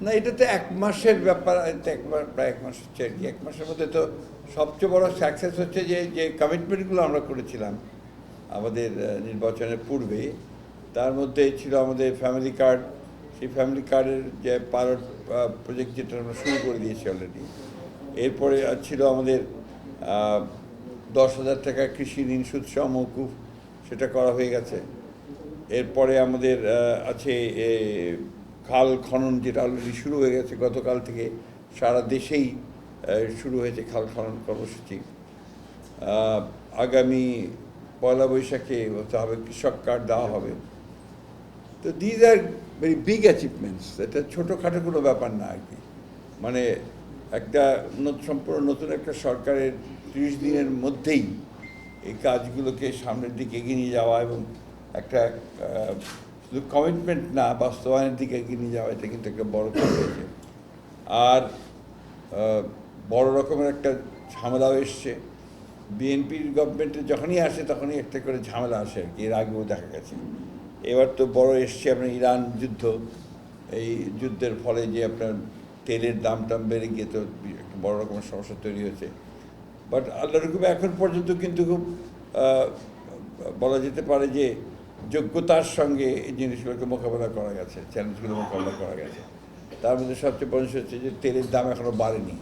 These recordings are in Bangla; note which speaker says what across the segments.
Speaker 1: না, এটা তো 1 মাসের ব্যাপার, প্রায় 1 মাস হচ্ছে আর কি। 1 মাসের মধ্যে তো সবচেয়ে বড় সাকসেস হচ্ছে যে কমিটমেন্টগুলো আমরা করেছিলাম আমাদের নির্বাচনের পূর্বে, তার মধ্যে ছিল আমাদের ফ্যামিলি কার্ড। সেই ফ্যামিলি কার্ডের যে পাইলট প্রজেক্ট, যেটা আমরা শুরু করে দিয়েছি অলরেডি। এরপরে ছিল আমাদের 10,000 টাকা কৃষি ঋণ সুদ সহ মওকুফ, সেটা করা হয়ে গেছে। এরপরে আমাদের আছে খাল খনন, যেটা অলরেডি শুরু হয়ে গেছে গতকাল থেকে। সারা দেশেই শুরু হয়েছে খাল খনন কর্মসূচি। আগামী পয়লা বৈশাখে হতে হবে কৃষক কার্ড দেওয়া হবে। তো these are very big achievements, এটা ছোটোখাটো কোনো ব্যাপার না আর কি। মানে একটা সম্পূর্ণ নতুন একটা সরকারের 30 দিনের মধ্যেই এই কাজগুলোকে সামনের দিকে এগিয়ে নিয়ে যাওয়া এবং একটা শুধু কমিটমেন্ট না, বাস্তবায়নের দিকে এগিয়ে নিয়ে যাওয়া, এটা কিন্তু একটা বড় কাজ হয়েছে। আর বড় রকমের একটা ঝামেলাও এসছে। বিএনপির গভর্নমেন্টে যখনই আসে তখনই একটা করে ঝামেলা আসে আর কি, এর আগেও দেখা গেছে। এবার তো বড় এসছে আপনার ইরান যুদ্ধ। এই যুদ্ধের ফলে যে আপনার তেলের দাম টাম বেড়ে গিয়ে তো একটা বড় রকমের সমস্যা তৈরি হয়েছে। বাট আল্লাহর হুকুমে এখন পর্যন্ত কিন্তু খুব বলা যেতে পারে যে যোগ্যতার সঙ্গে এই জিনিসগুলোকে মোকাবেলা করা গেছে, চ্যালেঞ্জগুলো মোকাবেলা করা গেছে। তার মধ্যে সবচেয়ে বড় হচ্ছে যে তেলের দাম এখনও বাড়েনি।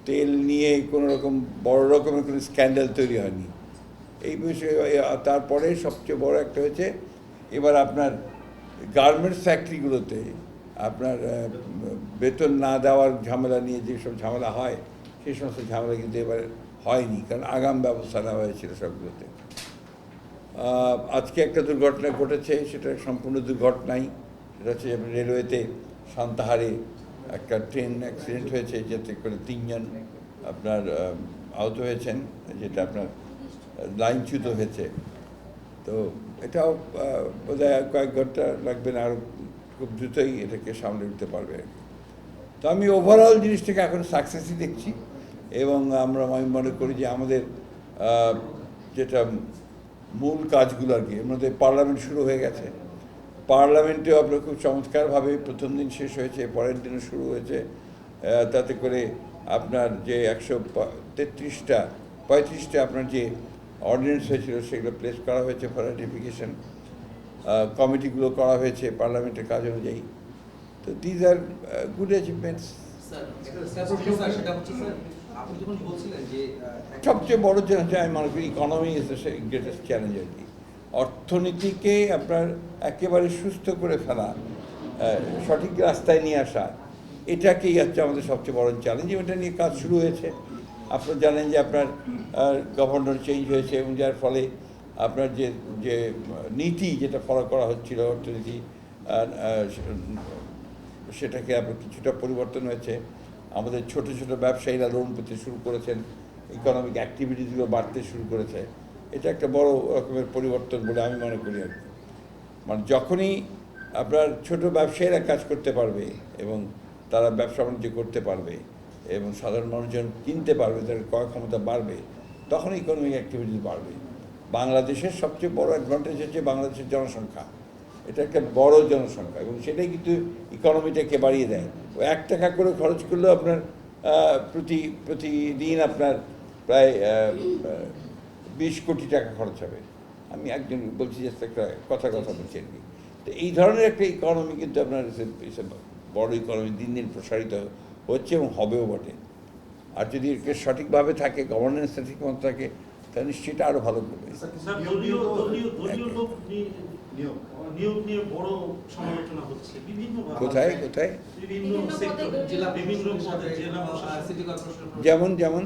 Speaker 1: তেল নিয়ে কোনো রকম বড় রকমের কোনো স্ক্যান্ডাল তৈরি হয়নি এই বিষয়ে। তারপরে সবচেয়ে বড় একটা হচ্ছে এবার আপনার গার্মেন্টস ফ্যাক্টরিগুলোতে আপনার বেতন না দেওয়ার ঝামেলা নিয়ে যেসব ঝামেলা হয়, সেই সমস্ত ঝামেলা কিন্তু এবার হয়নি, কারণ আগাম ব্যবস্থা নেওয়া হয়েছিল সবগুলোতে। আজকে একটা দুর্ঘটনা ঘটেছে, সেটা সম্পূর্ণ দুর্ঘটনাই। সেটা হচ্ছে রেলওয়েতে সান্তাহারে একটা ট্রেন অ্যাক্সিডেন্ট হয়েছে, যাতে করে 3 জন আপনার আহত হয়েছেন, যেটা আপনার লাইনচ্যুত হয়েছে। তো এটাও বোধহয় কয়েক ঘন্টা লাগবে না, আর খুব দ্রুতই এটাকে সামলে উঠতে পারবে। তো আমি ওভারঅল জিনিসটাকে এখন সাকসেসই দেখছি, এবং আমি মনে করি যে আমাদের যেটা মূল কাজগুলো আর কি, এর মধ্যে পার্লামেন্ট শুরু হয়ে গেছে। পার্লামেন্টেও আপনার খুব চমৎকারভাবে প্রথম দিন শেষ হয়েছে, পরের দিনও শুরু হয়েছে। তাতে করে আপনার যে 135টা আপনার যে অর্ডিন্যান্স হয়েছিল, সেগুলো প্লেস করা হয়েছে ফর রাটিফিকেশন। কমিটিগুলো করা হয়েছে পার্লামেন্টের কাজ অনুযায়ী। তো দিজ আর গুড অ্যাচিভমেন্টস। সবচেয়ে বড় চ্যালেঞ্জ আমি মনে করি economy is the greatest challenge আর কি। অর্থনীতিকে আপনার একেবারে সুস্থ করে ফেলা, সঠিক রাস্তায় নিয়ে আসা, এটাকেই হচ্ছে আমাদের সবচেয়ে বড় চ্যালেঞ্জ। এটা নিয়ে কাজ শুরু হয়েছে। আপনারা জানেন যে আপনার গভর্নর চেঞ্জ হয়েছে, এবং যার ফলে আপনার যে যে নীতি যেটা ফলো করা হচ্ছিল অর্থনীতি, সেটাকে আপনার কিছুটা পরিবর্তন হয়েছে। আমাদের ছোট ছোট ব্যবসায়ীরা লোন পেতে শুরু করেছেন, ইকোনমিক অ্যাক্টিভিটিসগুলো বাড়তে শুরু করেছে। এটা একটা বড় রকমের পরিবর্তন বলে আমি মনে করি আর কি। মানে যখনই আপনার ছোট ব্যবসায়ীরা কাজ করতে পারবে এবং তারা ব্যবসা বাণিজ্য করতে পারবে এবং সাধারণ মানুষজন কিনতে পারবে, তাদের ক্রয় ক্ষমতা বাড়বে, তখন ইকোনমিক অ্যাক্টিভিটিস বাড়বে। বাংলাদেশের সবচেয়ে বড় অ্যাডভান্টেজ হচ্ছে বাংলাদেশের জনসংখ্যা। এটা একটা বড় জনসংখ্যা, এবং সেটাই কিন্তু ইকোনমিটাকে বাড়িয়ে দেয়। ও 1 টাকা করে খরচ করলেও আপনার প্রতিদিন আপনার প্রায় 20 কোটি টাকা খরচ হবে। আমি একজন বলছি, যে একটা কথা বলছি আর কি। তো এই ধরনের একটা ইকোনমি কিন্তু আপনার বড় ইকোনমি দিন দিন প্রসারিত হচ্ছে এবং হবেও বটে। আর যদি একে সঠিকভাবে থাকে, গভর্নেন্সটা ঠিকমতো থাকে, তাহলে নিশ্চয়ই আরও ভালো করবে। কোথায় কোথায়? যেমন যেমন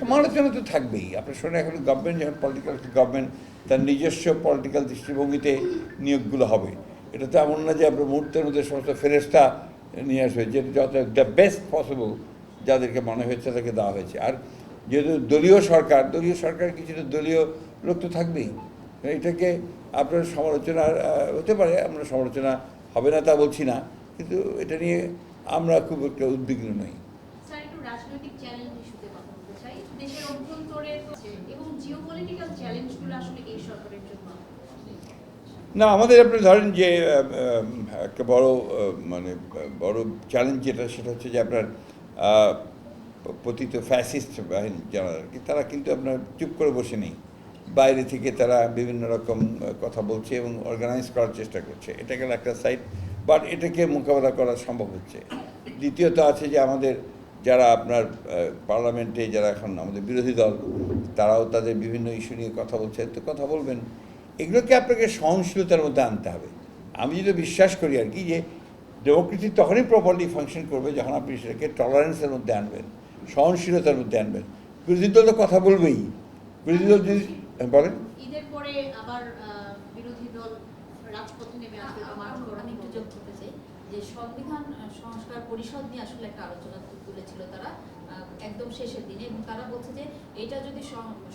Speaker 1: সমালোচনা তো থাকবেই। আপনার শোনেন, এখন গভর্নমেন্ট যখন পলিটিক্যাল গভর্নমেন্ট তার নিজস্ব পলিটিক্যাল দৃষ্টিভঙ্গিতে নিয়োগগুলো হবে। এটা তো এমন না যে আপনার মুহূর্তের মধ্যে সমস্ত ফেরেস্তা নিয়ে আসবে, যেটা যত দ্য বেস্ট পসিবল যাদেরকে মনে হয়েছে তাদেরকে দেওয়া হয়েছে। আর যেহেতু দলীয় সরকার কিছুটা দলীয় লোক তো থাকবেই। এটাকে আপনার সমালোচনা হতে পারে, আমরা সমালোচনা হবে না তা বলছি না, কিন্তু এটা নিয়ে আমরা খুব একটা উদ্বিগ্ন নই।
Speaker 2: রাজনৈতিক চ্যালেঞ্জ ইস্যুতে কথা বলতে চাই। দেশের অভ্যন্তরে এবং জিওপলিটিক্যাল চ্যালেঞ্জগুলো আসলে এই সরকারের জন্য
Speaker 1: না, আমাদের আপনি ধরেন যে একটা বড় মানে বড় চ্যালেঞ্জ যেটা, সেটা হচ্ছে যে আপনার আহ, পতিত ফ্যাসিস্ট বাহিনী যারা আর কি, তারা কিন্তু আপনার চুপ করে বসে নেই। বাইরে থেকে তারা বিভিন্ন রকম কথা বলছে এবং অর্গানাইজ করার চেষ্টা করছে। এটা গেল একটা সাইড, বাট এটাকে মোকাবেলা করা সম্ভব হচ্ছে। দ্বিতীয়ত আছে যে আমাদের যারা আপনার পার্লামেন্টে যারা এখন আমাদের বিরোধী দল, তারাও তাদের বিভিন্ন ইস্যু নিয়ে কথা বলছে। তো কথা বলবেন, এগুলোকে আপনাকে সহনশীলতার মধ্যে আনতে হবে। আমি যেটা বিশ্বাস করি আর কি, যে ডেমোক্রেসি তখনই প্রপারলি ফাংশন করবে যখন আপনি সেটাকে টলারেন্সের মধ্যে আনবেন, সহনশীলতার মধ্যে আনবেন। বিরোধী দল তো কথা বলবেই। বিরোধী দল যদি বলেন,
Speaker 2: ঈদের পরে আবার বিরোধী দল রাজপথে নেমে আসবে বা মাঠ
Speaker 3: আমি
Speaker 2: করার
Speaker 3: একটু যোগ করতে চাই যে সংবিধান সংস্কার পরিষদ নিয়ে আসলে একটা আলোচনা তুলেছিল তারা একদম শেষের দিনে, এবং তারা বলছে যে এটা যদি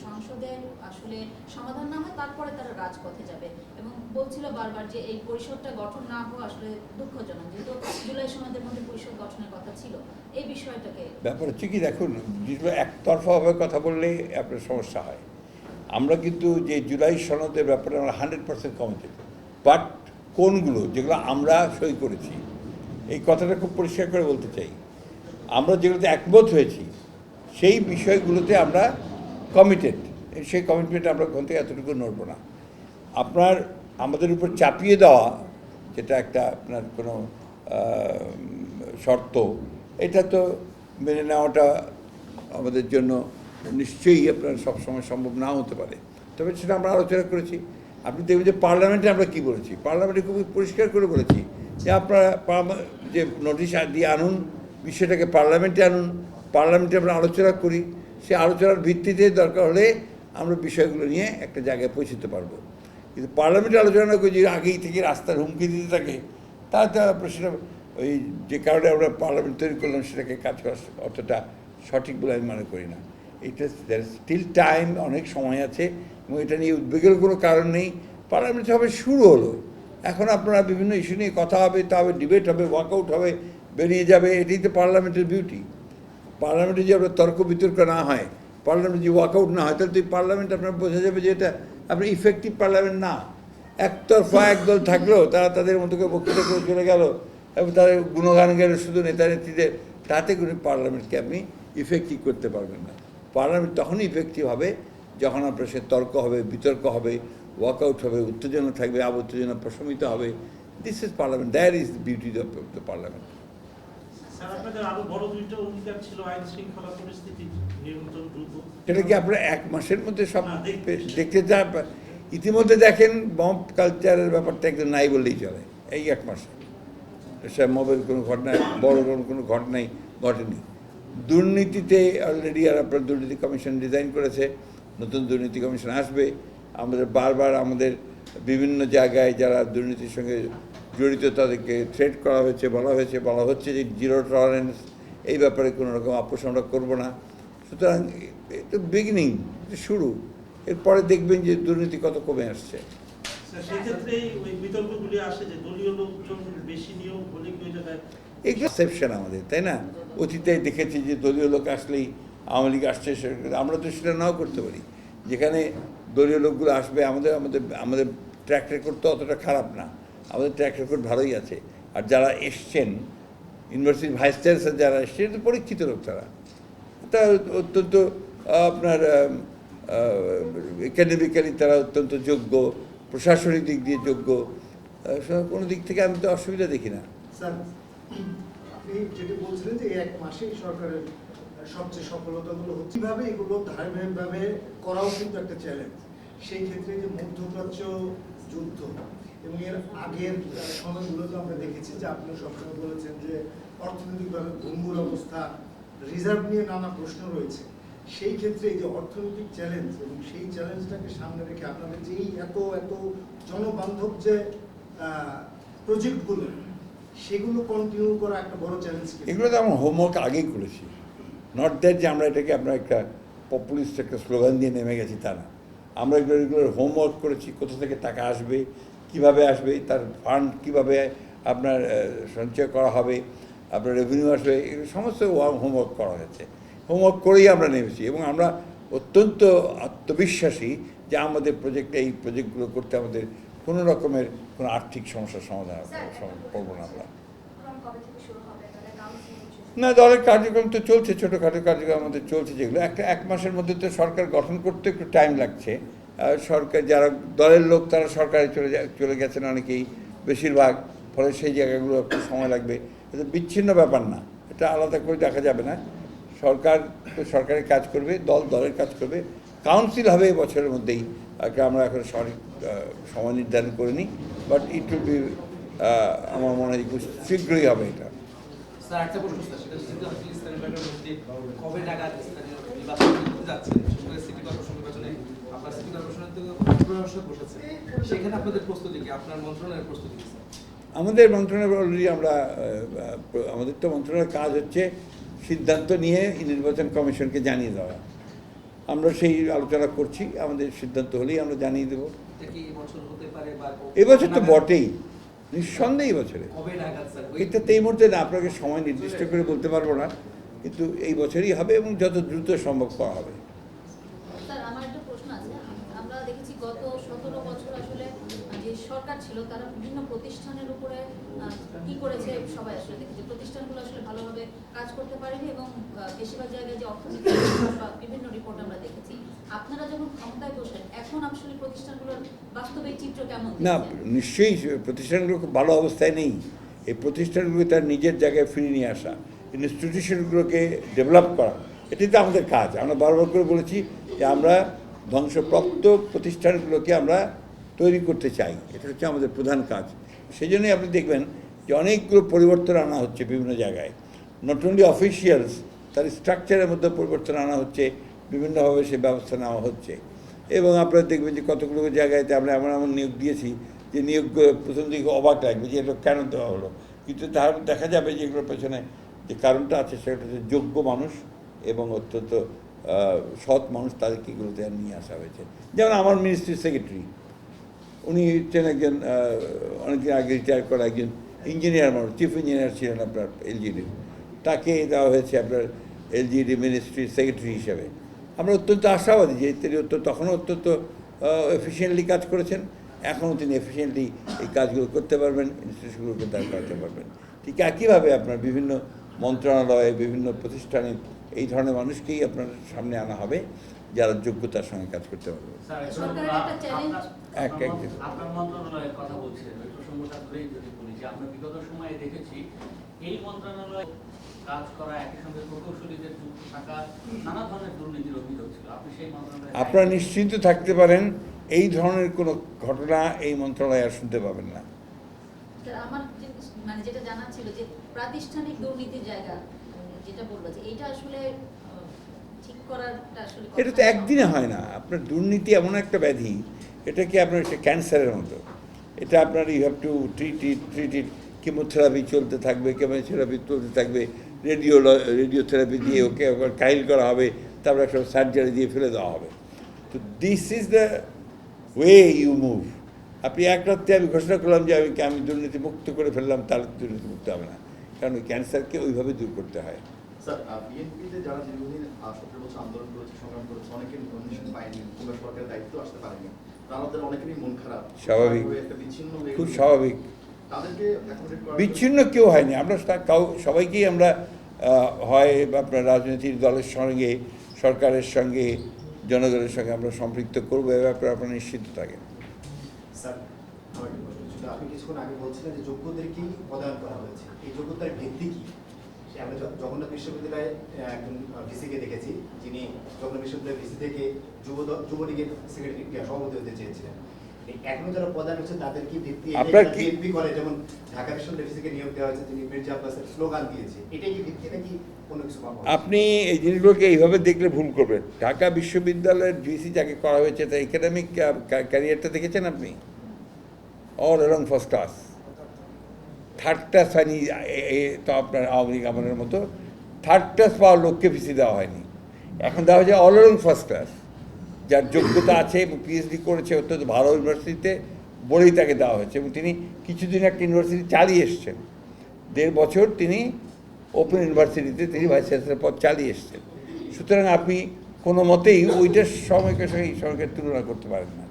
Speaker 3: সংসদে আসলে সমাধান না হয় তারপরে তারা রাজপথে যাবে, এবং বলছিল বারবার যে এই পরিষদটা গঠন না হওয়া আসলে দুঃখজনক, যেহেতু জুলাই সনদের মধ্যে পরিষদ গঠনের কথা ছিল। এই বিষয়টাকে
Speaker 1: ব্যাপার হচ্ছে কি, দেখুন, যেগুলো একতরফাভাবে কথা বললে আপনার সমস্যা হয়। আমরা কিন্তু যে জুলাই সনদের ব্যাপারে আমরা 100% কমিটেড, বাট কোনগুলো যেগুলো আমরা সই করেছি, এই কথাটা খুব পরিষ্কার করে বলতে চাই, আমরা যেগুলোতে একমত হয়েছি সেই বিষয়গুলোতে আমরা কমিটেড। সেই কমিটমেন্ট আমরা ওখান থেকে এতটুকু নড়ব না। আপনার আমাদের উপর চাপিয়ে দেওয়া, যেটা একটা আপনার কোনো শর্ত, এটা তো মেনে নেওয়াটা আমাদের জন্য নিশ্চয়ই আপনার সবসময় সম্ভব নাও হতে পারে। তবে সেটা আমরা আলোচনা করেছি। আপনি দেখবেন যে পার্লামেন্টে আমরা কী বলেছি, পার্লামেন্টে খুবই পরিষ্কার করে বলেছি যে আপনারা যে নোটিশ দিয়ে আনুন, বিষয়টাকে পার্লামেন্টে আনুন, পার্লামেন্টে আমরা আলোচনা করি, সেই আলোচনার ভিত্তিতে দরকার হলে আমরা বিষয়গুলো নিয়ে একটা জায়গায় পৌঁছতে পারবো। কিন্তু পার্লামেন্টে আলোচনা করে যে আগেই থেকে রাস্তার হুমকি দিতে থাকে, তাতে আপনার সেটা ওই যে কারণে আমরা পার্লামেন্ট তৈরি করলাম সেটাকে কাজ করা অতটা সঠিক বলে আমি মনে করি না। এটা স্টিল টাইম, অনেক সময় আছে, এবং এটা নিয়ে উদ্বেগের কোনো কারণ নেই। পার্লামেন্ট হবে শুরু হলো, এখন আপনারা বিভিন্ন ইস্যু নিয়ে কথা হবে, তা হবে, ডিবেট হবে, ওয়ার্কআউট হবে, বেরিয়ে যাবে। এটাই তো পার্লামেন্টের বিউটি। পার্লামেন্টে যে আপনার তর্ক বিতর্ক না হয়, পার্লামেন্টে যে ওয়ার্কআউট না হয়, তাহলে তো এই পার্লামেন্ট আপনার বোঝা যাবে যে এটা আপনার ইফেক্টিভ পার্লামেন্ট না। একতরফা একদল থাকলো, তারা তাদের মতো করে বক্তৃতা করে চলে গেল এবং তাদের গুণগান গেল শুধু নেতা নেত্রীদের, তাতে করে পার্লামেন্টকে আপনি ইফেক্টিভ করতে পারবেন না। পার্লামেন্ট তখনই ইফেক্টিভ হবে যখন আপনার সে তর্ক হবে, বিতর্ক হবে, ওয়ার্কআউট হবে, উত্তেজনা থাকবে, উত্তেজনা প্রশমিত হবে। This is parliament, that is the beauty of the parliament.
Speaker 4: Sir, আপনাদের আরো বড় দুইটা অঙ্গীকার ছিল আইন শৃঙ্খলা পরিস্থিতি নিয়ন্ত্রণ দ্রুত।
Speaker 1: সেটা কি আপনারা এক মাসের মধ্যে সব
Speaker 4: না,
Speaker 1: দেখতে চান? ইতিমধ্যে দেখেন বম্ব কালচারের ব্যাপারটা একদম নাই বললেই চলে। এই এক মাসে সে মবের কোনো ঘটনা, বড় কোনো ঘটনাই ঘটেনি। দুর্নীতিতে অলরেডি আর আপনার দুর্নীতি কমিশন ডিজাইন করেছে, নতুন দুর্নীতি কমিশন আসবে। আমাদের বারবার আমাদের বিভিন্ন জায়গায় যারা দুর্নীতির সঙ্গে জড়িত তাদেরকে থ্রেট করা হয়েছে, বলা হচ্ছে যে জিরো টলারেন্স, এই ব্যাপারে কোনো রকম আপোষ আমরা করবো না। সুতরাং এটা বিগিনিং, শুরু। এরপরে দেখবেন যে দুর্নীতি কত কমে আসছে।
Speaker 4: স্যার, সেক্ষেত্রে ওই বিতর্কগুলি আসে যে দলীয় লোকজন বেশি নিয়োগ হলে কি ওই জায়গায়
Speaker 1: এগুলো সেপশন আমাদের, তাই না? অতীতে দেখেছি যে দলীয় লোক আসলেই আওয়ামী লীগ আসছে, আমরা তো সেটা নাও করতে পারি। যেখানে দলীয় লোকগুলো আসবে, আমাদের আমাদের আমাদের ট্র্যাক রেকর্ড তো অতটা খারাপ না, আমাদের ট্র্যাক রেকর্ড ভালোই আছে। আর যারা এসছেন, ইউনিভার্সিটির ভাইস চ্যান্সেলর যারা এসছেন, তো পরীক্ষিত লোক, তারা অত্যন্ত আপনার একাডেমিক্যালি তারা অত্যন্ত যোগ্য, প্রশাসনিক দিক দিয়ে যোগ্য, কোনো দিক থেকে আমি তো অসুবিধা দেখি না।
Speaker 5: স্যার, আপনি যেটি বলছিলেন যে এক মাসেই সরকারের সবচেয়ে সফলতাগুলো হচ্ছে, কীভাবে এগুলো ধারাবাহিকভাবে করাও কিন্তু একটা চ্যালেঞ্জ। সেই ক্ষেত্রে যে মধ্যপ্রাচ্য যুদ্ধ এবং এর আগের সময়গুলোতে আমরা দেখেছি যে আপনি সবসময় বলেছেন যে অর্থনৈতিকভাবে ভঙ্গুর অবস্থা, রিজার্ভ নিয়ে নানা প্রশ্ন রয়েছে। সেই ক্ষেত্রে এই যে অর্থনৈতিক চ্যালেঞ্জ এবং সেই চ্যালেঞ্জটাকে সামনে রেখে আপনাদের যে এই এত এত জনবান্ধব যে প্রজেক্টগুলো, সেগুলো কন্টিনিউ করা একটা বড় চ্যালেঞ্জ।
Speaker 1: এগুলো তো আমরা হোমওয়ার্ক আগেই করেছি, নট দ্যাট যে আমরা এটাকে আমরা একটা পপুলিস্ট একটা স্লোগান দিয়ে নেমে গেছি, তা না। আমরা এগুলোর হোমওয়ার্ক করেছি, কোথা থেকে টাকা আসবে, কিভাবে আসবে, তার ফান্ড কীভাবে আপনার সঞ্চয় করা হবে, আপনার রেভিনিউ আসবে, এগুলো সমস্ত হোমওয়ার্ক করা হয়েছে। হোমওয়ার্ক করেই আমরা নেমেছি এবং আমরা অত্যন্ত আত্মবিশ্বাসী যে আমাদের এই প্রজেক্টগুলো করতে আমাদের কোনো রকমের কোনো আর্থিক সমস্যার সমাধান করবো না আমরা। না, দলের কার্যক্রম তো চলছে, ছোটোখাটো কার্যক্রম আমাদের চলছে, যেগুলো এক মাসের মধ্যে তো সরকার গঠন করতে একটু টাইম লাগছে। সরকার যারা দলের লোক তারা সরকারে চলে গেছেন অনেকেই, বেশিরভাগ, ফলে সেই জায়গাগুলো একটু সময় লাগবে। এটা বিচ্ছিন্ন ব্যাপার না, এটা আলাদা করে দেখা যাবে না। সরকার তো সরকারের কাজ করবে, দল দলের কাজ করবে, কাউন্সিল হবে এই বছরের মধ্যেই। আমরা এখন সঠিক সময় নির্ধারণ করিনি, বাট ইট উইল বি, আমার মনে হয় শীঘ্রই হবে এটা।
Speaker 6: স্যার একটা প্রশ্ন স্যার, সেটা হচ্ছে আপনি স্থানীয় ব্যাংকের মধ্যে কবে নাগাদ স্থানীয় নির্বাচন করতে যাচ্ছেন? সরকারের সিটি কর্পোরেশন নির্বাচনে আপনার সিটি কর্পোরেশনের থেকে পরিষদ বসেছে, সেখানে আপনাদের প্রস্তুতি কি, আপনার মন্ত্রণালয়ের প্রস্তুতি কি স্যার?
Speaker 1: আমাদের মন্ত্রণালয় অলরেডি আমরা আমাদের তো মন্ত্রণালয়ের কাজ হচ্ছে সিদ্ধান্ত নিয়ে নির্বাচন কমিশনকে জানিয়ে দেওয়া। আমরা সেই আলোচনা করছি, আমাদের সিদ্ধান্ত হলেই আমরা জানিয়ে দেবো।
Speaker 6: এটা কি এবছর হতে পারে বা
Speaker 1: এবছর তো বটেই, নিঃসন্দেহে বছরে।
Speaker 6: কবে নাগাদ স্যার?
Speaker 1: এটা তো এই মুহূর্তে না, আপনাকে সময় নির্দিষ্ট করে বলতে পারবো না, কিন্তু এই বছরই হবে এবং যত দ্রুত সম্ভব করা হবে।
Speaker 3: স্যার আমার একটা প্রশ্ন আছে। আমরা দেখেছি গত 17 বছর আসলে যে সরকার ছিল তারা বিভিন্ন প্রতিষ্ঠানের উপরে কি করেছে, সবাই আসলে দেখেছি প্রতিষ্ঠানগুলো আসলে ভালোভাবে কাজ করতে পারেনি এবং বেশিরভাগ জায়গায় যে অর্থনীতি বা বিভিন্ন রিপোর্ট আমরা দেখেছি। আপনারা যখন ক্ষমতায় বসেন এখন আসলে প্রতিষ্ঠানগুলোর বাস্তবিক চিত্র কেমন?
Speaker 1: না, নিশ্চয়ই প্রতিষ্ঠানগুলো খুব ভালো অবস্থায় নেই। এই প্রতিষ্ঠানগুলো তার নিজের জায়গায় ফিরিয়ে নিয়ে আসা, ইনস্টিটিউশনগুলোকে ডেভেলপ করা, এটাই তো আমাদের কাজ। আমরা বারবার করে বলেছি যে আমরা ধ্বংসপ্রাপ্ত প্রতিষ্ঠানগুলোকে আমরা তৈরি করতে চাই, এটা হচ্ছে আমাদের প্রধান কাজ। সেই জন্যই আপনি দেখবেন যে অনেকগুলো পরিবর্তন আনা হচ্ছে বিভিন্ন জায়গায়, নট অনলি অফিসিয়ালস, তার স্ট্রাকচারের মধ্যে পরিবর্তন আনা হচ্ছে, বিভিন্নভাবে সে ব্যবস্থা নেওয়া হচ্ছে। এবং আপনারা দেখবেন যে কতগুলো জায়গাতে আমরা এমন নিয়োগ দিয়েছি যে নিয়োগ প্রথম দিকে অবাক লাগবে যে এটা কেন দেওয়া হলো, কিন্তু তাহলে দেখা যাবে যে এগুলোর পেছনে যে কারণটা আছে সেটা হচ্ছে যোগ্য মানুষ এবং অত্যন্ত সৎ মানুষ, তাদেরকে এগুলোতে নিয়ে আসা হয়েছে। যেমন আমার মিনিস্ট্রির সেক্রেটারি, উনি হচ্ছেন একজন অনেকদিন আগে রিটায়ার করা একজন ইঞ্জিনিয়ার মানুষ, চিফ ইঞ্জিনিয়ার ছিলেন আপনার এলজিডির, তাকে দেওয়া হয়েছে আপনার এলজিডি মিনিস্ট্রির সেক্রেটারি হিসেবে। আমরা অত্যন্ত আশাবাদী যে তিনি তখনও অত্যন্ত এফিসিয়েন্টলি কাজ করেছেন, এখনও তিনি এফিসিয়েন্টলি এই কাজগুলো করতে পারবেন, ইনস্টিটিউশনগুলোকে দাঁড় করাতে পারবেন। ঠিক একইভাবে আপনার বিভিন্ন মন্ত্রণালয়ে, বিভিন্ন প্রতিষ্ঠানে এই ধরনের মানুষকেই আপনার সামনে আনা হবে যারা যোগ্যতার সঙ্গে কাজ করতে পারবে।
Speaker 7: আপনার মন্ত্রণালয়ের কথা বলছেন, ওই প্রসঙ্গটা ধরেই যদি বলি যে আমরা বিগত সময়ে দেখেছি এই মন্ত্রণালয়ে কাজ করা, একই সঙ্গে প্রকৌশলীদের যুক্ত থাকা, নানা ধরনের দুর্নীতির অভিযোগ ছিল। আপনি সেই মন্ত্রণালয়ে
Speaker 1: আপনারা নিশ্চিন্ত থাকতে পারেন, এই ধরনের কোনো ঘটনা এই মন্ত্রণালয়ে আর শুনতে পাবেন না।
Speaker 3: আমার মানে যেটা জানা ছিল যে প্রাতিষ্ঠানিক দুর্নীতির জায়গা যেটা বলবো যে এটা আসলে ঠিক করাটা আসলে
Speaker 1: এটা তো একদিনে হয় না। আপনার দুর্নীতি এমন একটা ব্যাধি, এটা কি আপনার ক্যান্সারের মতো, এটা আপনার you have to treat it. Chemotherapy চলতে থাকবে, কেমোথেরাপি চলতে থাকবে, রেডিওথেরাপি দিয়ে ওকে আবার কাইল করা হবে, তারপর একটা সার্জারি দিয়ে ফেলে দেওয়া হবে। This is the way you move. আপনি এক রাত্রে আমি ঘোষণা করলাম যে আমি দুর্নীতি মুক্ত করে ফেললাম, তাহলে দুর্নীতি মুক্ত হবে না, কারণ ওই ক্যান্সারকে ওইভাবে দূর করতে হয়।
Speaker 8: স্যার, বিএনপিতে যারা দীর্ঘদিন 17 বছর আন্দোলন করেছে, সংগ্রাম করেছে, অনেকে নমিনেশন পায়নি কিংবা সরকারের দায়িত্ব আসতে পারেনি, তাদের অনেকেরই মন খারাপ,
Speaker 1: স্বাভাবিক,
Speaker 8: একটা বিচ্ছিন্ন
Speaker 1: খুব স্বাভাবিক।
Speaker 8: তাদেরকে
Speaker 1: বিচ্ছিন্ন কেউ হয়নি, আমরা সবাইকেই আমরা হয় আপনার রাজনৈতিক দলের সঙ্গে, সরকারের সঙ্গে, জনগণের সঙ্গে আমরা সম্পৃক্ত করবো, এ ব্যাপারে আপনারা নিশ্চিত থাকেন।
Speaker 5: স্যার, আমার একটা প্রশ্ন ছিল, আপনি কিছুক্ষণ আগে বলছিলেন যে যোগ্যদেরকেই পদায়ন করা হয়েছে, এই যোগ্যতার ভিত্তি কি? আমরা জগন্নাথ বিশ্ববিদ্যালয়ে একজন ভিসিকে দেখেছি, যিনি জগন্নাথ বিশ্ববিদ্যালয়ের ভিসি থেকে যুবলীগের সেক্রেটারি সভাপতি হতে চেয়েছিলেন। এখনো যারা প্রধান হচ্ছে তাদের কি ভিত্তি বিএনপি করে? যেমন ঢাকা বিশ্ববিদ্যালয়ের ভিসিকে নিয়োগ দেওয়া হয়েছে, যিনি মির্জা আব্বাসের স্লোগান দিয়েছে, এটাই কি ভিত্তি নাকি কোনো কিছু?
Speaker 1: আপনি এই জিনিসগুলোকে এইভাবে দেখলে ভুল করবেন। ঢাকা বিশ্ববিদ্যালয়ের ভিসি যাকে করা হয়েছে তার একাডেমিক ক্যারিয়ারটা দেখেছেন আপনি? All along first class, third class হয়নি তো আপনার আওয়ামী লীগ আমাদের মতো থার্ড ক্লাস পাওয়ার লোককে ভিসি দেওয়া হয়নি, এখন দেওয়া হয়েছে অল অ্যালং ফার্স্ট ক্লাস, যার যোগ্যতা আছে এবং পিএইচডি করেছে অত্যন্ত ভালো ইউনিভার্সিটিতে বলেই তাকে দেওয়া হয়েছে। এবং তিনি কিছুদিন একটা ইউনিভার্সিটি চালিয়ে এসছেন, 1.5 বছর তিনি ওপেন ইউনিভার্সিটিতে তিনি ভাইস চ্যান্সেলর পদ চালিয়ে এসছেন। সুতরাং আপনি কোনো মতেই ওইটার সময়কের সঙ্গে এই সময়কে তুলনা করতে পারেন না।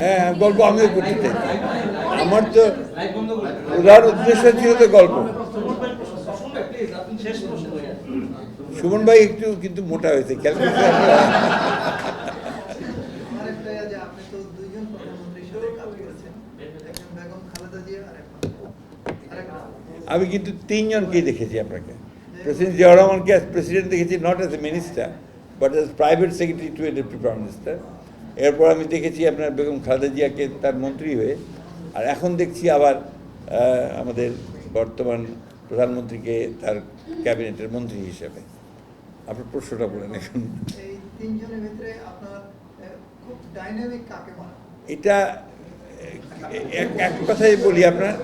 Speaker 1: হ্যাঁ, গল্প আমিও করতে চাই। আমার তো
Speaker 6: লাইভ বন্ধ করে
Speaker 1: প্রধান উদ্দেশ্য ছিল তো গল্প।
Speaker 6: প্লিজ আপনি
Speaker 4: শেষ প্রশ্ন।
Speaker 1: সুমন ভাই একটু কিন্তু মোটা হয়েছে, খেয়াল করতে
Speaker 9: আরেকটা যে আপনি তো দুইজন প্রধানমন্ত্রী হিসেবে কাজ করেছেন, একজন বেগম খালেদা জিয়া আর আরেকটা
Speaker 1: আমি কিন্তু তিনজনকেই দেখেছি আপনাকে। প্রেসিডেন্ট জিয়াউর রহমানকে অ্যাজ প্রেসিডেন্ট দেখেছি, not as a minister but as private secretary to A deputy prime minister. এরপর আমি দেখেছি আপনার বেগম খালেদা জিয়াকে তার মন্ত্রী হয়ে, আর এখন দেখছি আবার আমাদের বর্তমান প্রধানমন্ত্রীকে তার ক্যাবিনেটের মন্ত্রী হিসেবে। আপনার প্রশ্নটা বলেন এখন।
Speaker 9: এই তিনজনের ভিতরে আপনার খুব ডাইনামিক কাকে বলে?
Speaker 1: এটা এক কথাই বলি, আপনার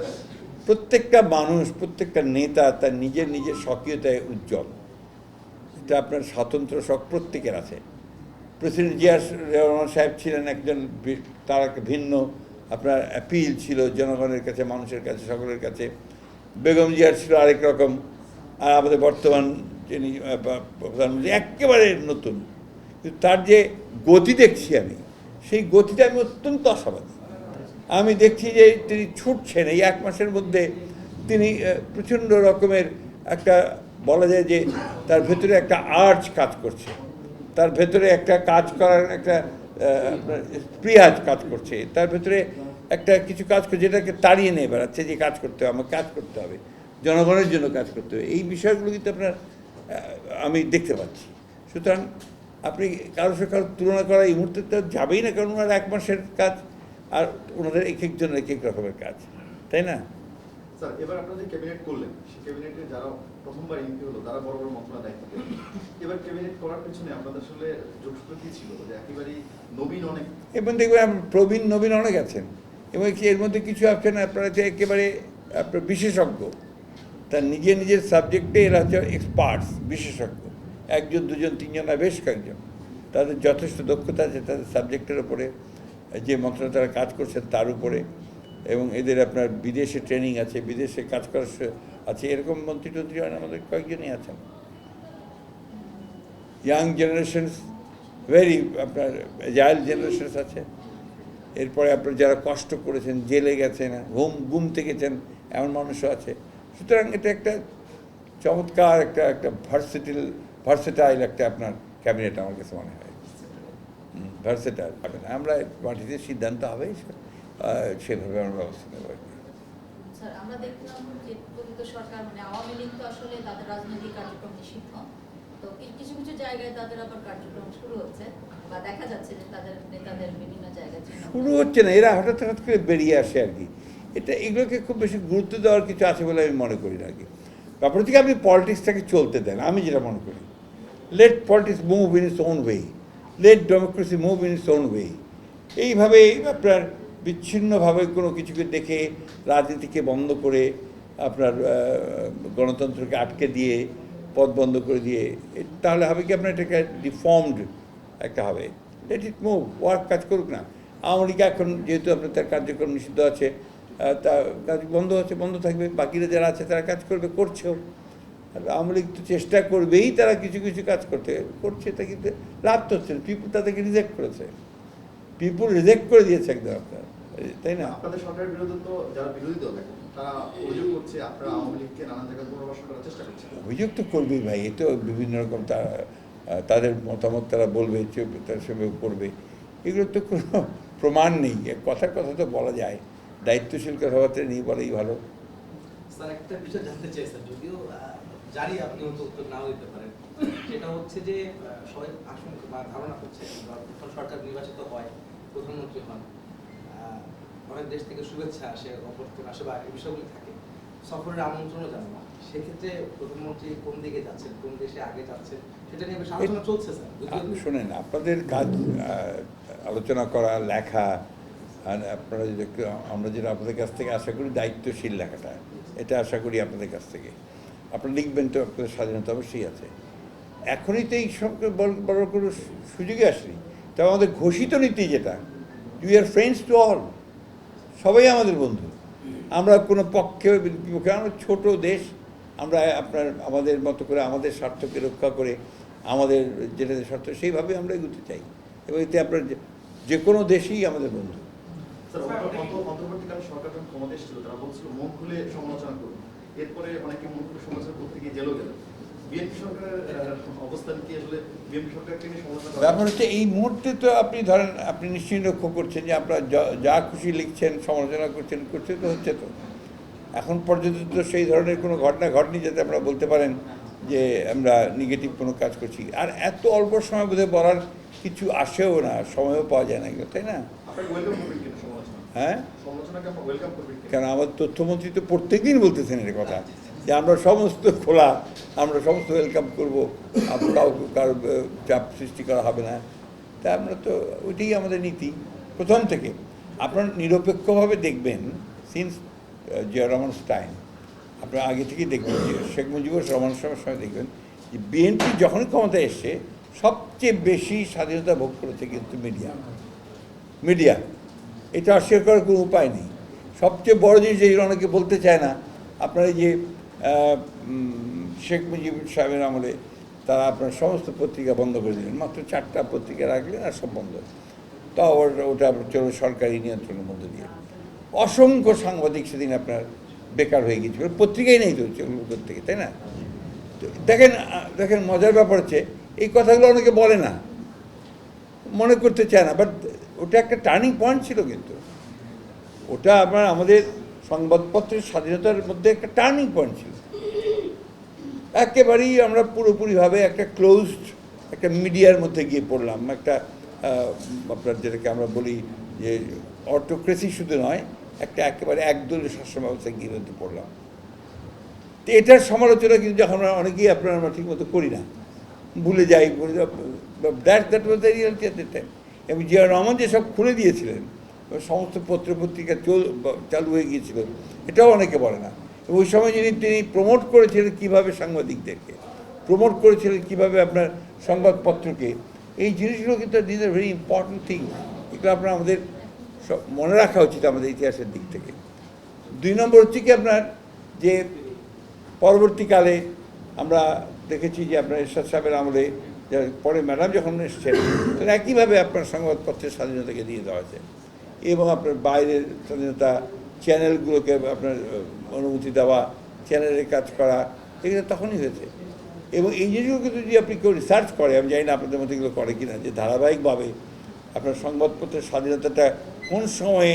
Speaker 1: প্রত্যেকটা মানুষ, প্রত্যেকটা নেতা তার নিজের নিজের স্বকীয়তায় উজ্জ্বল। এটা আপনার স্বাতন্ত্র শখ প্রত্যেকের আছে। প্রেসিডেন্ট জিয়া রহমান সাহেব ছিলেন একজন, তার একটা ভিন্ন আপনার অ্যাপিল ছিল জনগণের কাছে, মানুষের কাছে, সকলের কাছে। বেগম জিয়ার ছিল আরেক রকম। আর আমাদের বর্তমান যিনি প্রধানমন্ত্রী একেবারে নতুন, কিন্তু তার যে গতি দেখছি আমি, সেই গতিতে আমি অত্যন্ত আশাবাদী। আমি দেখছি যে তিনি ছুটছেন, এই 1 মাসের মধ্যে তিনি প্রচণ্ড রকমের একটা, বলা যায় যে তার ভেতরে একটা আর্জ কাজ করছে, তার ভেতরে একটা কাজ করার একটা স্প্রিয়াজ কাজ করছে, তার ভেতরে একটা কিছু কাজ করছে যেটাকে তাড়িয়ে নিয়ে বেড়াচ্ছে যে কাজ করতে হবে, আমার কাজ করতে হবে, জনগণের জন্য কাজ করতে হবে। এই বিষয়গুলো কিন্তু আপনার আমি দেখতে পাচ্ছি। সুতরাং আপনি কারোর সাথে কারোর তুলনা করা এই মুহূর্তে তো যাবেই না, কারণ ওনার 1 মাসের কাজ আর ওনাদের এক একজনের এক এক রকমের কাজ, তাই না?
Speaker 8: স্যার, এবার আপনারা যে ক্যাবিনেট করলেন, সেই ক্যাবিনেটে যারা প্রথমবার এমপি হলো তারা বড় বড় মন্ত্রণালয় দায়িত্ব পেলেন। এবার ক্যাবিনেট করার পেছনে আপনাদের আসলে যোগসূত্র কি ছিল? যে একেবারেই নবীন অনেক,
Speaker 1: এবং দেখবেন প্রবীণ নবীন অনেক আছেন, এবং এর মধ্যে কিছু আছেন আপনারা যে একেবারে আপনার বিশেষজ্ঞ, তার নিজের নিজের সাবজেক্টে এরা হচ্ছে এক্সপার্টস, বিশেষজ্ঞ। 1 জন 2 জন 3 জন আর বেশ কয়েকজন, তাদের যথেষ্ট দক্ষতা আছে তাদের সাবজেক্টের ওপরে, যে মন্ত্রণালয়ে তারা কাজ করছেন তার উপরে, এবং এদের আপনার বিদেশে ট্রেনিং আছে, বিদেশে কাজ করার আছে। এরকম মন্ত্রী টন্ত্রী আমাদের কয়েকজনই আছেন। ইয়াং জেনারেশনস, ভেরি আপনার জায়াল জেনারেশনস আছে। এরপরে আপনার যারা কষ্ট করেছেন, জেলে গেছেন, গুম থেকেছেন, এমন মানুষও আছে। সুতরাং এটা একটা চমৎকার একটা ভার্সেটাইল একটা আপনার ক্যাবিনেট আমার কাছে মনে হয়। ভার্সেটাইল আমরা পার্টিতে সিদ্ধান্ত হবে, সেভাবে আমরা ব্যবস্থা নেব।
Speaker 3: স্যার, আমরা দেখলাম যে প্রকৃত সরকার মানে আওয়ামী লীগ তো আসলে তাদের রাজনৈতিক কার্যক্রম নিষিদ্ধ, তো কিছু কিছু জায়গায় তাদের আবার কার্যক্রম শুরু হচ্ছে বা দেখা যাচ্ছে যে তাদের নেতাদের বিভিন্ন জায়গায়
Speaker 1: শুরু হচ্ছে না, এরা হঠাৎ হঠাৎ করে বেরিয়ে আসে আর কি। এগুলোকে খুব বেশি গুরুত্ব দেওয়ার কিছু আছে বলে আমি মনে করি না আর কি। ব্যাপার থেকে আপনি পলিটিক্সটাকে চলতে দেন, আমি যেটা মনে করি, let politics move in its own way, let democracy move in its own way. এইভাবে আপনার বিচ্ছিন্নভাবে কোনো কিছুকে দেখে রাজনীতিকে বন্ধ করে, আপনার গণতন্ত্রকে আটকে দিয়ে, পথ বন্ধ করে দিয়ে, তাহলে হবে কি আপনার এটাকে ডিফর্মড একটা হবে। লেট ইট মুভ, ওয়ার্ক, কাজ করুক না। আওয়ামী লীগ এখন যেহেতু আপনার তার কার্যক্রম নিষিদ্ধ আছে, তা কাজ বন্ধ আছে, বন্ধ থাকবে। বাকিরা যারা আছে তারা কাজ করবে, করছেও। আর আওয়ামী লীগ তো চেষ্টা করবেই তারা কিছু কিছু কাজ করছে, তা কিন্তু লাভ তো হচ্ছে। পিপুল তাদেরকে রিজেক্ট করেছে, পিপুল রিজেক্ট করে দিয়েছে একদম আপনার, তাই না?
Speaker 8: আপনাদের সরকারের বিরুদ্ধে তো যারা বিরোধী দল তারা অভিযোগ করছে আপনারা আওয়ামী লীগকে নানান জায়গায় পুনর্বাসন করার চেষ্টা করছেন।
Speaker 1: অভিযোগ তো করবেই ভাই, এ তো বিভিন্ন রকম তাদের মতামত তারা বলবে, তার সঙ্গে করবে। এগুলো তো কোনো প্রমাণ নেই, কথার কথা তো বলা যায়, দায়িত্বশীল কথাবার্তা নিয়ে বলাই ভালো।
Speaker 6: স্যার, একটা বিষয় জানতে চাই স্যার, যদিও জানি আপনি হয়তো উত্তর নাও দিতে পারেন, সেটা হচ্ছে যে সবাই আশঙ্কা বা ধারণা করছে যখন সরকার নির্বাচিত হয়, প্রধানমন্ত্রী হন, অনেক দেশ থেকে শুভেচ্ছা আসে, অভ্যর্থনা আসে বা এই বিষয়গুলি থাকে, সফরের আমন্ত্রণও জানানো। সেক্ষেত্রে প্রধানমন্ত্রী কোন দিকে যাচ্ছেন, কোন দেশে আগে যাচ্ছেন, সেটা নিয়ে বেশ আলোচনা চলছে স্যার।
Speaker 1: শোনেন, আপনাদের কাজ আলোচনা করা, লেখা, আর আপনারা যদি আমরা যেটা আপনাদের কাছ থেকে আশা করি দায়িত্বশীল লেখাটা, এটা আশা করি আপনাদের কাছ থেকে। আপনারা লিখবেন তো, আপনাদের স্বাধীনতা অবশ্যই আছে। এখনই তো এই সব বড় কোনো সুযোগে আসেনি। তবে আমাদের ঘোষিত নীতি যেটা, we are friends to all, সবাই আমাদের বন্ধু। আমরা কোনো পক্ষে বিপক্ষে, আমরা ছোটো দেশ, আমরা আমাদের মতো করে আমাদের স্বার্থকে রক্ষা করে, আমাদের যেটা স্বার্থ সেইভাবে আমরা এগোতে চাই। এবং এতে আপনার যে কোনো দেশই আমাদের বন্ধু।
Speaker 8: স্যার অন্তর্বর্তীকালীন সরকার যখন ক্ষমতা এসেছিল তারা বলছিল মন খুলে সমালোচনা করুন, এরপরে অনেকে মন খুলে সমালোচনা করতে গিয়ে জেলও গেল। বিএনপি সরকারের অবস্থান কি আসলে বিএনপি সরকারকে নিয়ে সমালোচনা করা?
Speaker 1: ব্যাপার হচ্ছে এই মুহূর্তে তো আপনি ধরেন আপনি নিশ্চয়ই লক্ষ্য করছেন যে আপনারা যা খুশি লিখছেন, সমালোচনা করছেন, করছে তো হচ্ছে তো। এখন পর্যন্ত তো সেই ধরনের কোনো ঘটনা ঘটেনি যাতে আমরা বলতে পারেন যে আমরা নেগেটিভ কোনো কাজ করছি। আর এত অল্প সময় বোধহয় বলার কিছু আসেও না, সময়ও পাওয়া যায় না, তাই না?
Speaker 8: আপনারা ওয়েলকাম করবেন কিনা সমালোচনা?
Speaker 1: হ্যাঁ,
Speaker 8: সমালোচনাকে আপনারা ওয়েলকাম করবেন কিনা?
Speaker 1: কারণ আমার তথ্যমন্ত্রী তো প্রত্যেকদিন বলতেছেন এর কথা যে আমরা সমস্ত খোলা, আমরা সমস্ত ওয়েলকাম করবো, কারো চাপ সৃষ্টি করা হবে না। তা আমরা তো ওইটাই আমাদের নীতি প্রথম থেকে। আপনারা নিরপেক্ষভাবে দেখবেন সিন্স জিয়া রহমানস টাইম, আপনারা আগে থেকেই দেখবেন যে শেখ মুজিবুর রহমানের সময় দেখবেন যে বিএনপি যখনই ক্ষমতায় এসছে সবচেয়ে বেশি স্বাধীনতা ভোগ করেছে কিন্তু মিডিয়া। এটা অস্বীকার করার কোনো উপায় নেই। সবচেয়ে বড় জিনিস যেগুলো অনেকে বলতে চায় না, আপনারা যে শেখ মুজিবুর সাহেবের আমলে তারা আপনার সমস্ত পত্রিকা বন্ধ করে দিলেন, মাত্র 4টা পত্রিকা রাখলেন আর সব বন্ধ। তাও ওটা চলো সরকারি নিয়ন্ত্রণের মধ্যে দিয়ে। অসংখ্য সাংবাদিক সেদিন আপনার বেকার হয়ে গিয়েছিল, পত্রিকাই নেই তো চলুন থেকে, তাই না? তো দেখেন মজার ব্যাপার হচ্ছে এই কথাগুলো অনেকে বলে না, মনে করতে চায় না, বাট ওটা একটা টার্নিং পয়েন্ট ছিল। কিন্তু ওটা আমাদের সংবাদপত্রের স্বাধীনতার মধ্যে একটা টার্নিং পয়েন্ট ছিল। একেবারেই আমরা পুরোপুরিভাবে একটা ক্লোজড একটা মিডিয়ার মধ্যে গিয়ে পড়লাম, একটা আপনার যেটাকে আমরা বলি যে অটোক্রেসি শুধু নয়, একটা একেবারে একদলীয় শাসন ব্যবস্থা গিয়ে পড়লাম। তো এটার সমালোচনা কিন্তু যখন আমরা অনেকেই আমরা ঠিকমতো করি না, ভুলে যাই, that was the reality at the time. এবং জিয়া রহমান যেসব খুলে দিয়েছিলেন, সমস্ত পত্রপত্রিকা চালু হয়ে গিয়েছিল, এটাও অনেকে বলে না। ওই সময় তিনি প্রমোট করেছিলেন কীভাবে সাংবাদিকদেরকে, প্রমোট করেছিলেন কীভাবে আপনার সংবাদপত্রকে, এই জিনিসগুলো কিন্তু this are very important thing. এগুলো আমাদের সব মনে রাখা উচিত আমাদের ইতিহাসের দিক থেকে। 2 নম্বর হচ্ছে কি আপনার যে পরবর্তীকালে আমরা দেখেছি যে আপনার এরশাদ সাহেবের আমলে পরে ম্যাডাম যখন এসছেন তখন একইভাবে আপনার সংবাদপত্রের স্বাধীনতাকে দিয়ে দেওয়া হয়েছে এবং আপনার বাইরের স্বাধীনতা, চ্যানেলগুলোকে আপনার অনুমতি দেওয়া, চ্যানেলের কাজ করা, এগুলো তখনই হয়েছে। এবং এই জিনিসগুলোকে যদি আপনি কেউ রিসার্চ করে, আমি জানি না আপনাদের মধ্যে এগুলো করে কিনা, যে ধারাবাহিকভাবে আপনার সংবাদপত্রের স্বাধীনতাটা কোন সময়ে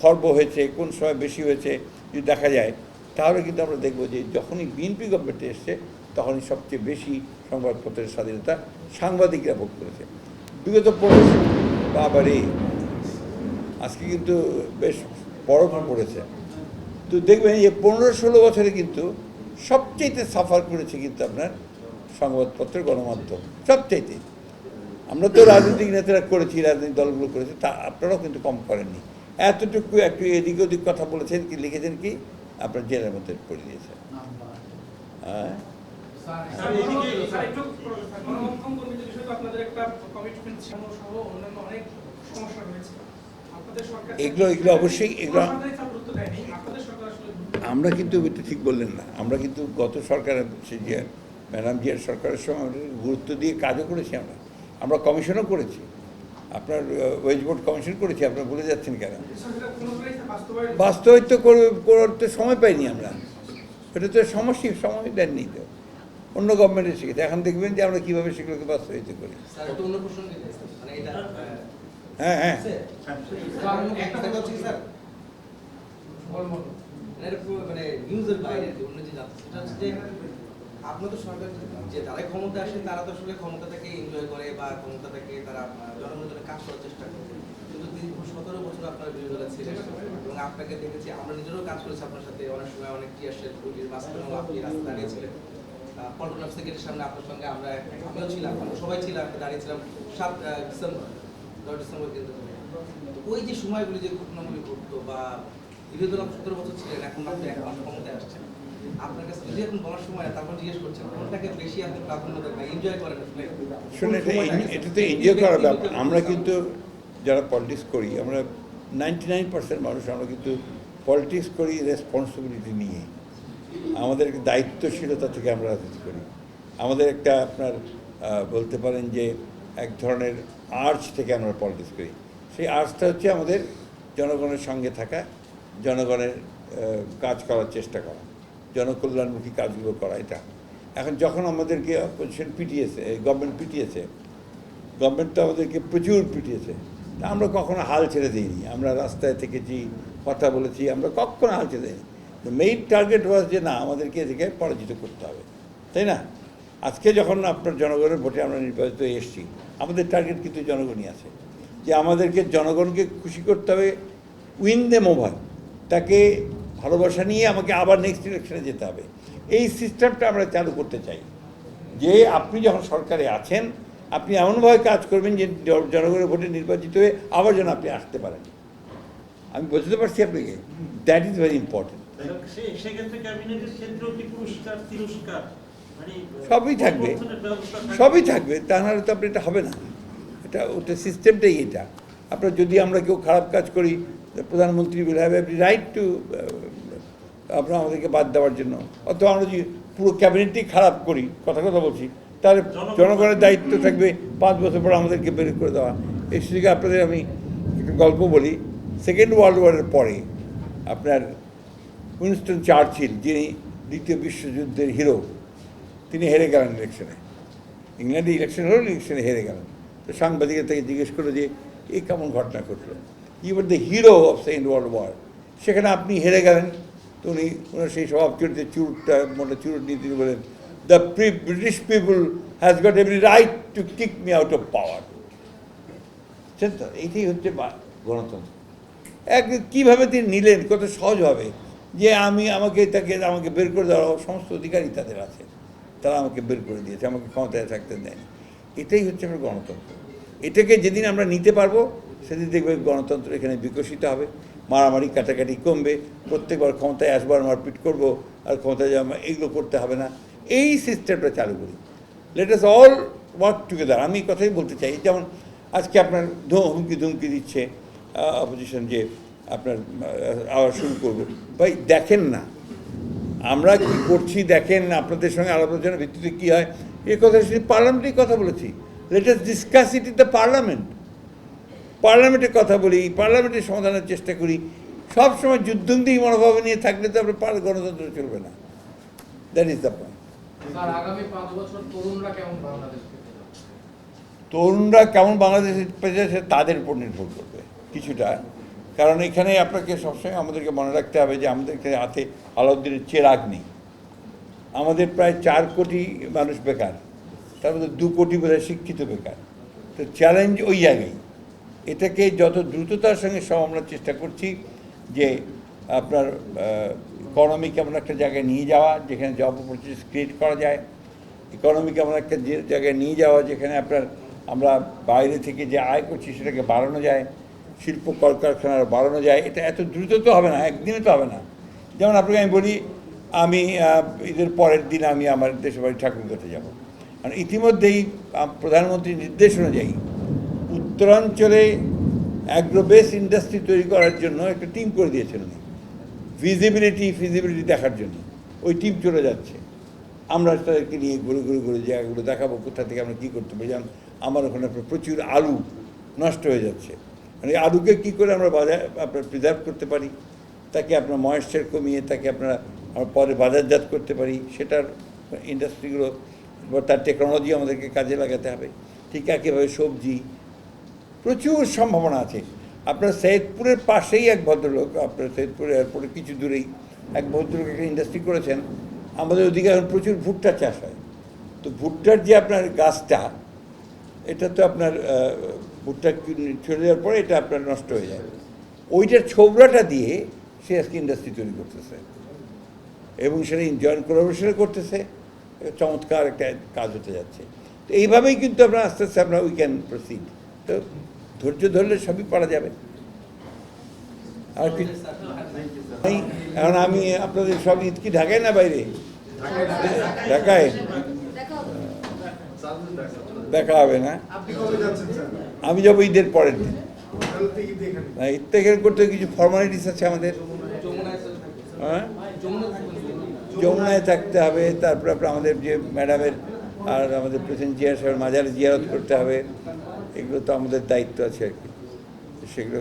Speaker 1: খর্ব হয়েছে, কোন সময় বেশি হয়েছে যদি দেখা যায়, তাহলে কিন্তু আমরা দেখব যে যখনই বিএনপি গভর্নমেন্টে এসছে তখনই সবচেয়ে বেশি সংবাদপত্রের স্বাধীনতা সাংবাদিকরা ভোগ করেছে। বিগত বাবারে আজকে কিন্তু বেশ বরফ পড়েছে। তো দেখবেন যে 15-16 বছরে কিন্তু সবচেয়ে সাফার করেছে কিন্তু আপনার সংবাদপত্রের গণমাধ্যম, সবচাইতে। আমরা তো রাজনৈতিক নেতারা করেছি, রাজনৈতিক দলগুলো করেছে, তা আপনারাও কিন্তু কম করেননি। এতটুকু একটু এদিক ওদিক কথা বলেছেন কি লিখেছেন কি আপনার জেলের মধ্যে পড়ে দিয়েছে। হ্যাঁ, এগুলো অবশ্যই এগুলো আমরা কিন্তু এটা ঠিক বললেন না। আমরা কিন্তু গত সরকারের যে ম্যাডাম জিয়ার সরকারের সময় আমরা গুরুত্ব দিয়ে কাজও করেছি। আমরা কমিশনও করেছি, আপনার ওয়েজ বোর্ড কমিশন করেছি। আপনারা ভুলে যাচ্ছেন কেন? বাস্তবায়িত করতে সময় পাইনি আমরা, এটা তো সময় দেননি তো, অন্য গভর্নমেন্টের শিখেছে। এখন দেখবেন যে আমরা কীভাবে সেগুলোকে বাস্তবায়িত করি। হ্যাঁ হ্যাঁ,
Speaker 6: মানে নিউজের বাইরে অন্য যে জানতে সেটা হচ্ছে যে আপনাদের সরকার যে তারা ক্ষমতা আসে তারা তো আসলে ক্ষমতাটাকে এনজয় করে বা ক্ষমতাটাকে তারা জনগণের জন্য কাজ করার চেষ্টা করে। কিন্তু 17 বছর আপনার বিরোধী দলে ছিলেন এবং আপনাকে দেখেছি, আমরা নিজেরাও কাজ করেছি আপনার সাথে, অনেক সময় অনেক টিয়ারশেল গুলির মাঝখানেও আপনি রাস্তা দাঁড়িয়েছিলেন। পল্টন অফ সেক্রেটারির সামনে আপনার সঙ্গে আমিও ছিলাম, আমরা সবাই ছিলাম, দাঁড়িয়েছিলাম 7 ডিসেম্বর 10 ডিসেম্বর কিন্তু। ওই যে সময়গুলি যে ঘটনাগুলি ঘটতো বা বিরোধী দল 17 বছর ছিলেন, এখন মাত্র 1 মাস ক্ষমতায় আসছেন, আপনার কাছে যদি এখন বলার সময় তারপর জিজ্ঞেস করছেন কোনটাকে বেশি আপনি প্রাধান্য দেন বা এনজয় করেন?
Speaker 1: শুনে এটা তো এনজয় করার ব্যাপার। আমরা কিন্তু যারা পলিটিক্স করি, আমরা 99% মানুষ আমরা কিন্তু পলিটিক্স করি রেসপন্সিবিলিটি নিয়ে, আমাদের দায়িত্বশীলতা থেকে আমরা রাজনীতি করি। আমাদের একটা আপনার বলতে পারেন যে এক ধরনের আর্চ থেকে আমরা পলিটিক্স করি। সেই আর্চটা হচ্ছে আমাদের জনগণের সঙ্গে থাকা, জনগণের কাজ করার চেষ্টা করা, জনকল্যাণমুখী কাজগুলো করা। এটা এখন যখন আমাদেরকে অপোজিশন পিটিয়েছে, গভর্নমেন্ট পিটিয়েছে, গভর্নমেন্ট তো আমাদেরকে প্রচুর পিটিয়েছে, তা আমরা কখনো হাল ছেড়ে দিইনি। আমরা রাস্তায় থেকেছি, কথা বলেছি, আমরা কখনো হাল ছেড়ে দিইনি। মেইন টার্গেট ওয়াজ যে না, আমাদেরকে এদিকে পরাজিত করতে হবে, তাই না? আজকে যখন আপনার জনগণের ভোটে আমরা নির্বাচিত এসেছি, আমাদের টার্গেট কিন্তু জনগণই আছে, যে আমাদেরকে জনগণকে খুশি করতে হবে, উইন দেম ওভার, তাকে ভালোবাসা নিয়ে আমাকে আবার নেক্সট ইলেকশনে যেতে হবে। এই সিস্টেমটা আমরা চালু করতে চাই, যে আপনি যখন সরকারে আছেন আপনি এমনভাবে কাজ করবেন যে জনগণের ভোটে নির্বাচিত হয়ে আবার যেন আপনি আসতে পারেন। আমি বুঝতে পারছি আপনাকে, দ্যাট ইজ ভেরি ইম্পর্টেন্ট।
Speaker 4: সেক্ষেত্রে ক্যাবিনেটের ক্ষেত্রেও কি পুরস্কার তিরস্কার মানে
Speaker 1: সবই থাকবে, সবই থাকবে, তা নাহলে তো আপনি এটা হবে না। এটা ওটা সিস্টেমটাই এটা। আপনার যদি আমরা কেউ খারাপ কাজ করি, প্রধানমন্ত্রী will have every right two আপনার আমাদেরকে বাদ দেওয়ার জন্য। অথবা আমরা যদি পুরো ক্যাবিনেটই খারাপ করি, কথা বলছি, তাহলে জনগণের দায়িত্ব থাকবে 5 বছর পর আমাদেরকে বের করে দেওয়া। এই সুযোগে আপনাদের আমি একটা গল্প বলি। সেকেন্ড ওয়ার্ল্ড ওয়ারের পরে আপনার উইনস্টন চার্চিল, যিনি দ্বিতীয় বিশ্বযুদ্ধের হিরো, তিনি হেরে গেলেন ইলেকশনে। ইংল্যান্ডে ইলেকশন হলো, ইলেকশনে হেরে গেলেন। তো সাংবাদিকের থেকে জিজ্ঞেস করলো যে এই কেমন ঘটনা ঘটলো, you are the hero of second world war, সেখানে আপনি হেরে গেলেন। তো ওনার সেই স্বভাব চরিত্রে চুরুটটা মোটা চুরুট নিয়ে তিনি বলেন, the British people has got every right to kick me out of power. বুঝছেন তো, এইটাই হচ্ছে গণতন্ত্র। কীভাবে তিনি নিলেন, কত সহজভাবে, যে আমাকে বের করে দেওয়ার সমস্ত অধিকারই তাদের আছে, তারা আমাকে বের করে দিয়েছে, আমাকে ক্ষমতায় থাকতে দেয়নি। এটাই হচ্ছে আমার গণতন্ত্র। এটাকে যেদিন আমরা নিতে পারবো সেদিন দেখবে গণতন্ত্র এখানে বিকশিত হবে, মারামারি কাটাকাটি কমবে, প্রত্যেকবার ক্ষমতায় আসবো আর মারপিট করবো, আর ক্ষমতায় যাওয়া এগুলো করতে হবে না। এই সিস্টেমটা চালু করি, let us all work together. আমি কথাই বলতে চাই, যেমন আজকে আপনার হুমকি দিচ্ছে অপোজিশন যে আপনার আবার শুরু করবো। ভাই দেখেন না আমরা কি করছি, দেখেন আপনাদের সঙ্গে আলোচনার ভিত্তিতে কী হয়। এই কথা শুধু পার্লামেন্টেই কথা বলেছি, let us discuss it in the parliament. পার্লামেন্টে কথা বলি, পার্লামেন্টের সমাধানের চেষ্টা করি। সবসময় যুদ্ধন্দি মনোভাব নিয়ে থাকলে তো আপনার গণতন্ত্র চলবে না। That is the point.
Speaker 6: আগামী 5 বছর তরুণরা কেমন বাংলাদেশ পেতে যাচ্ছে?
Speaker 1: তরুণরা কেমন বাংলাদেশ পেতে যাচ্ছে তাদের উপর নির্ভর করবে কিছুটা, কারণ এখানে আপনাকে সবসময় আমাদেরকে মনে রাখতে হবে যে আমাদের এখানে হাতে আলাউদ্দিনের চেরাগ নেই। আমাদের প্রায় 4 কোটি মানুষ বেকার, তার মধ্যে 2 কোটি বোধহয় শিক্ষিত বেকার। তো চ্যালেঞ্জ ওই জায়গায়। এটাকে যত দ্রুততার সঙ্গে আমরা চেষ্টা করছি যে আপনার ইকোনমিকে এমন একটা জায়গায় নিয়ে যাওয়া যেখানে জব অপরচুনিটিস ক্রিয়েট করা যায়, ইকোনমিকে এমন একটা জায়গায় নিয়ে যাওয়া যেখানে আমরা বাইরে থেকে যে আয় করছি সেটাকে বাড়ানো যায়, শিল্প কলকারখানা বাড়ানো যায়। এটা এত দ্রুত তো হবে না, একদিনে তো হবে না। যেমন আপনাকে আমি বলি, আমি ঈদের পরের দিন আমি আমার দেশের বাড়ি ঠাকুরগাঁতে যাব। কারণ ইতিমধ্যেই প্রধানমন্ত্রীর নির্দেশ অনুযায়ী উত্তরাঞ্চলে অ্যাগ্রো বেস ইন্ডাস্ট্রি তৈরি করার জন্য একটা টিম করে দিয়েছেন উনি, ফিজিবিলিটি দেখার জন্য। ওই টিম চলে যাচ্ছে, আমরা তাদেরকে নিয়ে ঘুরে জায়গাগুলো দেখাবো কোথা থেকে আমরা কী করতে পারি। যেমন আমার ওখানে প্রচুর আলু নষ্ট হয়ে যাচ্ছে, মানে আলুকে কী করে আমরা আপনার প্রিজার্ভ করতে পারি, তাকে আপনার ময়েশ্চার কমিয়ে তাকে আমরা পরে বাজারজাত করতে পারি, সেটার ইন্ডাস্ট্রিগুলো তার টেকনোলজি আমাদেরকে কাজে লাগাতে হবে। ঠিক একইভাবে সবজি, প্রচুর সম্ভাবনা আছে। আপনার সৈয়দপুরের পাশেই এক ভদ্রলোক, আপনার সৈয়দপুর এয়ারপোর্টের কিছু দূরেই এক ভদ্রলোক একটা ইন্ডাস্ট্রি করেছেন। আমাদের ওদিকে এখন প্রচুর ভুট্টা চাষ হয়। তো ভুট্টার যে আপনার গাছটা, এটা তো আপনার ভুট্টা চলে যাওয়ার পরে এটা আপনার নষ্ট হয়ে যায়, ওইটার ছোবড়াটা দিয়ে সে আজকে ইন্ডাস্ট্রি তৈরি করতেছে এবং সেটা জয়েন্ট কোলাবোরেশন করতেছে। চমৎকার একটা কাজ হতে যাচ্ছে। তো এইভাবেই কিন্তু আমরা আস্তে আস্তে উই ক্যান প্রসিড। তো ধৈর্য ধরলে সবই পারা যাবে। আর কি এখন আমি আপনাদের সব ঈদ কি ঢাকায় না বাইরে? ঢাকায় দেখা হবে না। আমি যাবো ঈদের পরের দিন। ঈদ থেকে করতে কিছু ফর্মালিটিস আছে আমাদের। হ্যাঁ, যমুনায় থাকতে হবে, তারপরে আমাদের যে ম্যাডামের আর আমাদের প্রেসিডেন্ট জিয়া সাহেবের মাজারে জিয়ারত করতে হবে, এগুলো তো আমাদের দায়িত্ব আছে আর কি, সেগুলো